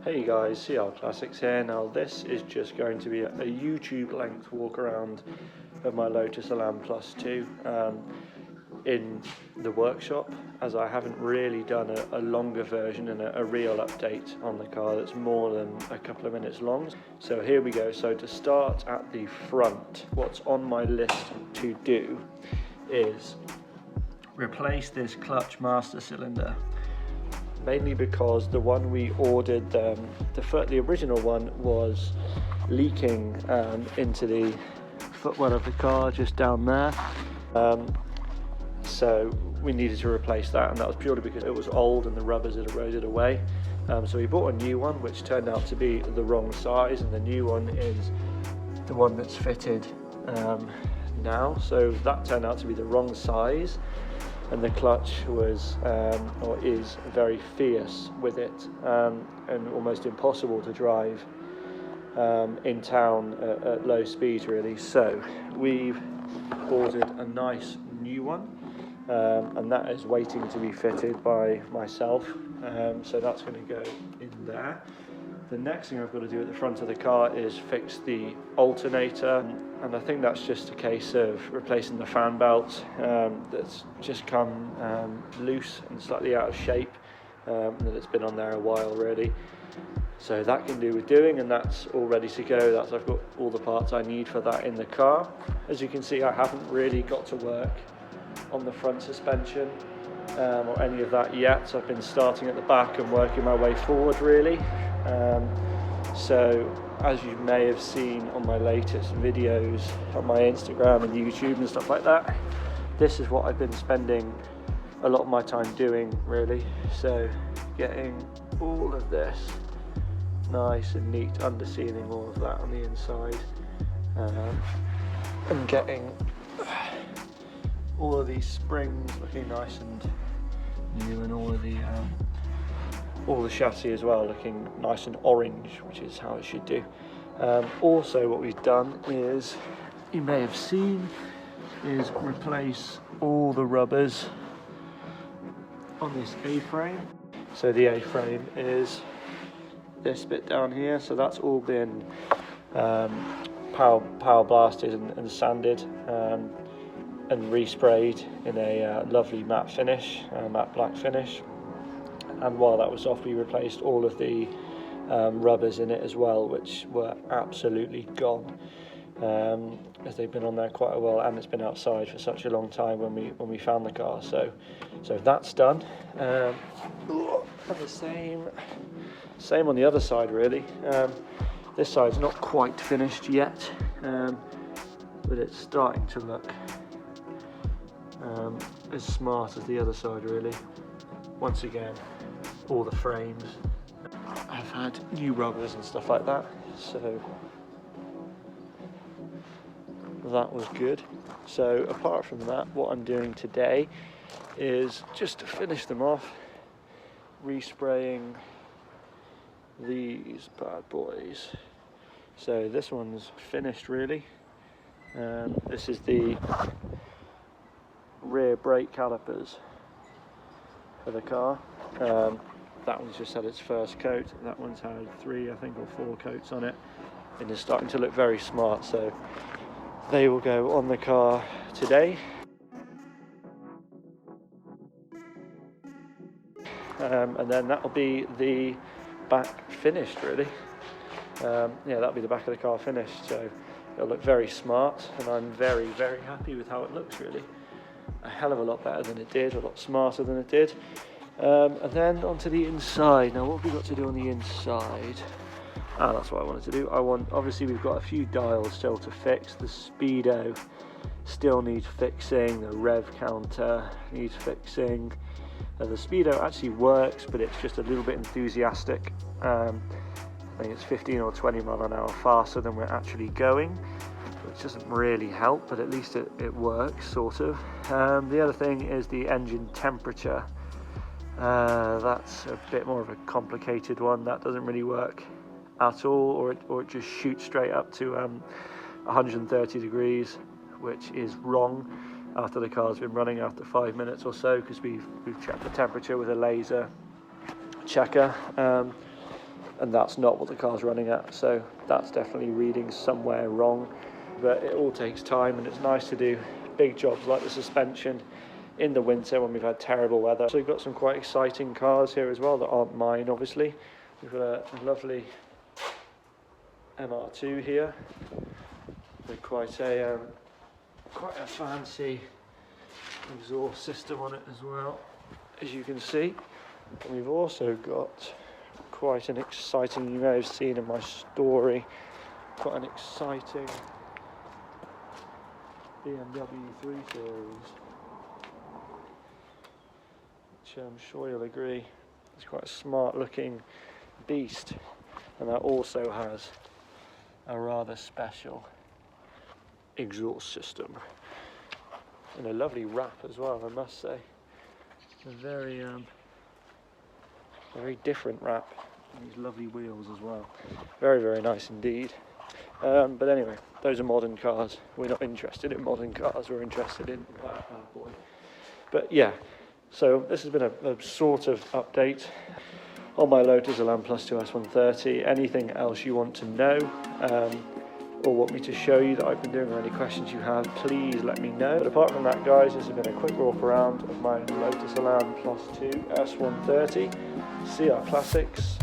Hey guys, CR Classics here. Now this is just going to be a YouTube length walk around of my Lotus Elan Plus 2 in the workshop, as I haven't really done a longer version and a real update on the car that's more than a couple of minutes long. So here we go. So to start at the front, what's on my list to do is replace this clutch master cylinder. Mainly because the one we ordered, the original one was leaking into the footwell of the car just down there. So we needed to replace that, and that was purely because it was old and the rubbers had eroded away. So we bought a new one, which turned out to be the wrong size, and the new one is the one that's fitted now. So that turned out to be the wrong size. And the clutch was or is very fierce with it, and almost impossible to drive in town at low speeds really. So we've ordered a nice new one, and that is waiting to be fitted by myself, so that's going to go in there. The next thing I've got to do at the front of the car is fix the alternator, and I think that's just a case of replacing the fan belt that's just come loose and slightly out of shape, that it's been on there a while really. So that can do with doing, and that's all ready to go. I've got all the parts I need for that in the car. As you can see, I haven't really got to work on the front suspension or any of that yet. So I've been starting at the back and working my way forward really. So as you may have seen on my latest videos on my Instagram and YouTube and stuff like that, this is what I've been spending a lot of my time doing really. So getting all of this nice and neat, undersealing all of that on the inside, and getting all of these springs looking nice and new, and all the chassis as well looking nice and orange, which is how it should do. Also what we've done is, you may have seen, is replace all the rubbers on this A-frame. So the A-frame is this bit down here, so that's all been power blasted and sanded and resprayed in a lovely matte finish, matte black finish. And while that was off, we replaced all of the rubbers in it as well, which were absolutely gone, as they've been on there quite a while, and it's been outside for such a long time when we found the car. So that's done. And the same on the other side really. This side's not quite finished yet, but it's starting to look as smart as the other side really. Once again, all the frames have had new rubbers and stuff like that, so that was good. So apart from that, what I'm doing today is just to finish them off, respraying these bad boys. So this one's finished really. This is the rear brake calipers for the car. That one's just had its first coat. That one's had 3, I think, or 4 coats on it, and is starting to look very smart. So they will go on the car today. And then that'll be the back finished really. Yeah, that'll be the back of the car finished. So it'll look very smart, and I'm very, very happy with how it looks really. A hell of a lot better than it did, a lot smarter than it did. And then onto the inside. Now what have we got to do on the inside? That's what I wanted to do. Obviously we've got a few dials still to fix. The speedo still needs fixing, the rev counter needs fixing. The speedo actually works, but it's just a little bit enthusiastic. I think it's 15 or 20 mile an hour faster than we're actually going, which doesn't really help, but at least it works, sort of. The other thing is the engine temperature. That's a bit more of a complicated one. That doesn't really work at all, or it just shoots straight up to 130 degrees, which is wrong after the car's been running after 5 minutes or so, because we've checked the temperature with a laser checker. and that's not what the car's running at, so that's definitely reading somewhere wrong. But it all takes time, and it's nice to do big jobs like the suspension in the winter when we've had terrible weather. So we've got some quite exciting cars here as well that aren't mine, obviously. We've got a lovely MR2 here with quite a fancy exhaust system on it as well, as you can see. And we've also got quite an exciting, you may have seen in my story, quite an exciting BMW 3 Series, which I'm sure you'll agree is quite a smart looking beast, and that also has a rather special exhaust system and a lovely wrap as well, I must say. A very different wrap, and these lovely wheels as well. Very, very nice indeed. But anyway, those are modern cars. We're not interested in modern cars, we're interested in that bad boy. But yeah, so this has been a sort of update on my Lotus Elan Plus 2 S130. Anything else you want to know or want me to show you that I've been doing, or any questions you have, please let me know. But apart from that, guys, this has been a quick walk around of my Lotus Elan Plus 2 S130 CR Classics.